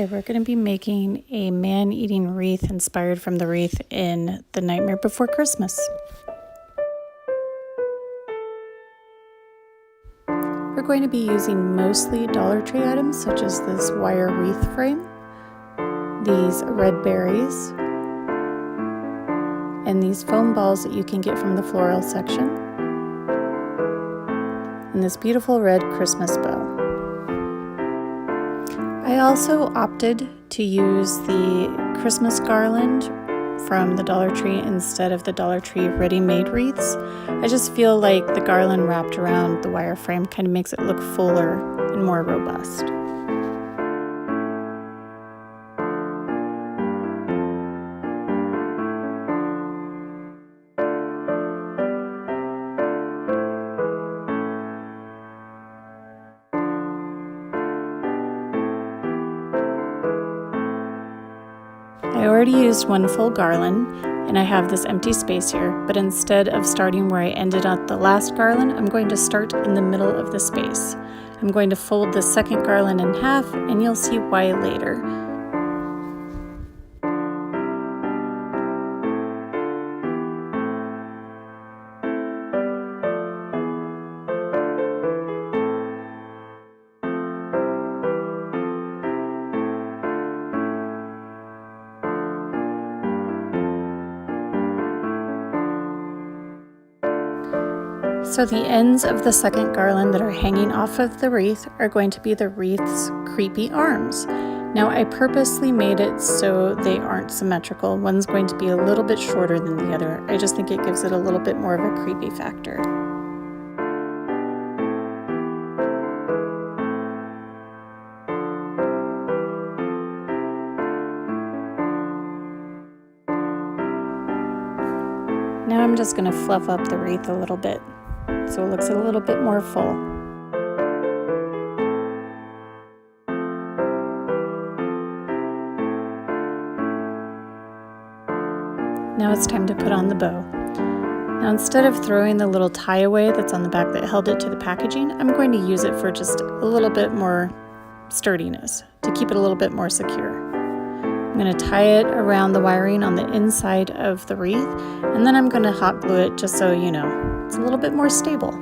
Today we're going to be making a man-eating wreath inspired from the wreath in The Nightmare Before Christmas. We're going to be using mostly Dollar Tree items such as this wire wreath frame, these red berries, and these foam balls that you can get from the floral section, and this beautiful red Christmas bow. I also opted to use the Christmas garland from the Dollar Tree instead of the Dollar Tree ready-made wreaths. I just feel like the garland wrapped around the wire frame kind of makes it look fuller and more robust. I already used one full garland and I have this empty space here, but instead of starting where I ended at the last garland, I'm going to start in the middle of the space. I'm going to fold the second garland in half and you'll see why later. So the ends of the second garland that are hanging off of the wreath are going to be the wreath's creepy arms. Now I purposely made it so they aren't symmetrical. One's going to be a little bit shorter than the other. I just think it gives it a little bit more of a creepy factor. Now I'm just going to fluff up the wreath a little bit, so it looks a little bit more full. Now it's time to put on the bow. Now instead of throwing the little tie away that's on the back that held it to the packaging, I'm going to use it for just a little bit more sturdiness, to keep it a little bit more secure. I'm going to tie it around the wiring on the inside of the wreath, and then I'm going to hot glue it just so you know it's a little bit more stable.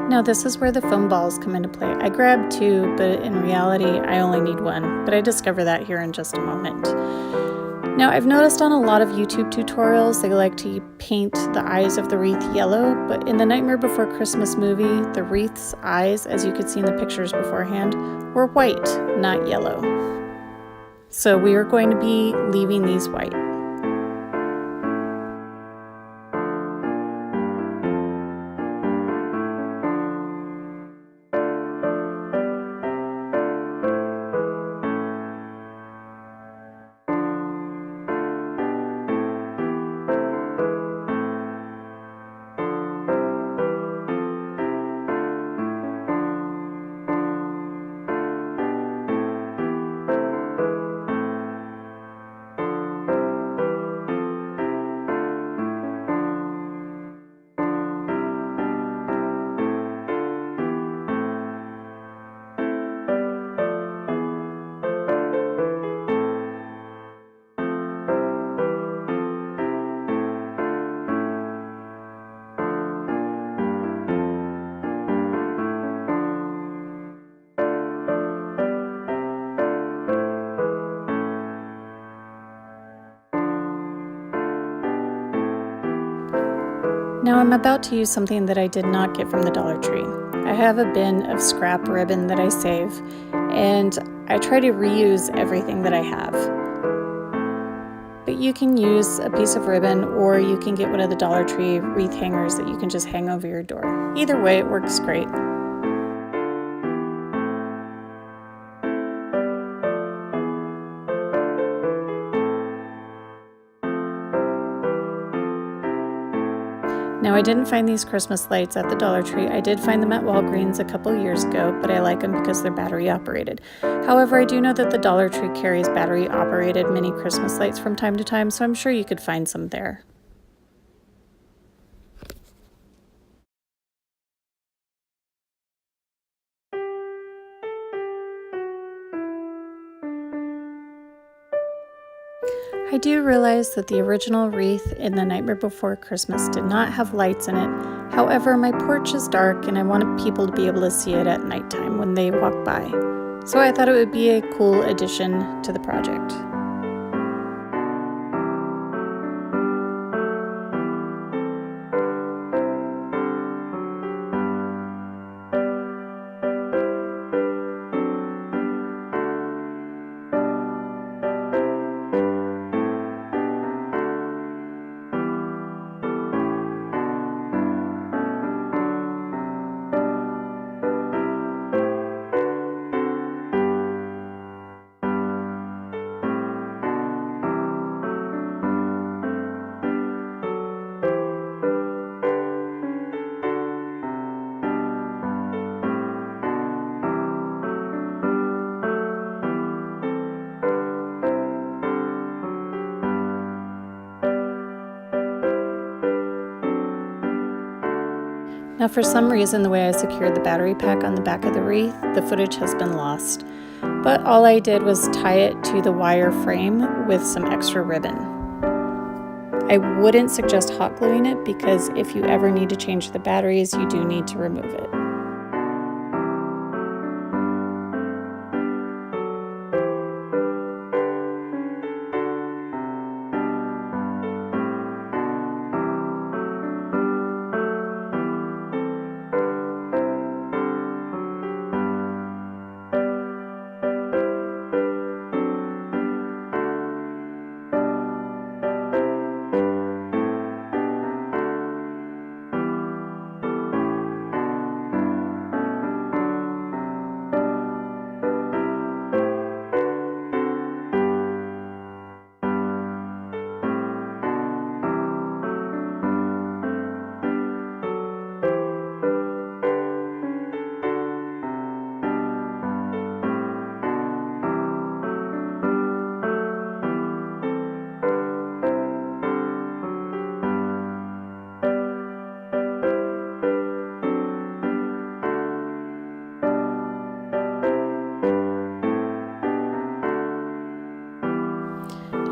Now this is where the foam balls come into play. I grabbed two, but in reality I only need one, but I discover that here in just a moment. Now I've noticed on a lot of YouTube tutorials they like to paint the eyes of the wreath yellow, but in the Nightmare Before Christmas movie, the wreath's eyes, as you could see in the pictures beforehand, were white, not yellow. So we are going to be leaving these white. Now I'm about to use something that I did not get from the Dollar Tree. I have a bin of scrap ribbon that I save, and I try to reuse everything that I have. But you can use a piece of ribbon, or you can get one of the Dollar Tree wreath hangers that you can just hang over your door. Either way, it works great. Now, I didn't find these Christmas lights at the Dollar Tree. I did find them at Walgreens a couple years ago, but I like them because they're battery operated. However, I do know that the Dollar Tree carries battery operated mini Christmas lights from time to time, so I'm sure you could find some there. I do realize that the original wreath in The Nightmare Before Christmas did not have lights in it. However, my porch is dark and I wanted people to be able to see it at nighttime when they walk by. So I thought it would be a cool addition to the project. Now, for some reason, the way I secured the battery pack on the back of the wreath, the footage has been lost. But all I did was tie it to the wire frame with some extra ribbon. I wouldn't suggest hot gluing it because if you ever need to change the batteries, you do need to remove it.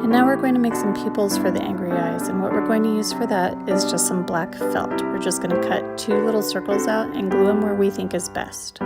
And now we're going to make some pupils for the angry eyes, and what we're going to use for that is just some black felt. We're just going to cut 2 little circles out and glue them where we think is best.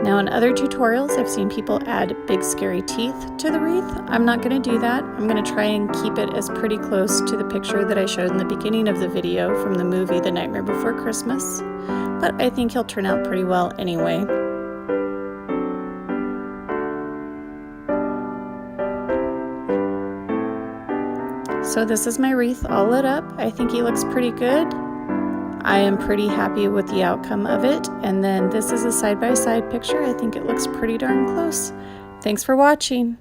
Now in other tutorials, I've seen people add big scary teeth to the wreath. I'm not going to do that. I'm going to try and keep it as pretty close to the picture that I showed in the beginning of the video from the movie The Nightmare Before Christmas, but I think he'll turn out pretty well anyway. So this is my wreath all lit up. I think he looks pretty good. I am pretty happy with the outcome of it. And then this is a side-by-side picture. I think it looks pretty darn close. Thanks for watching.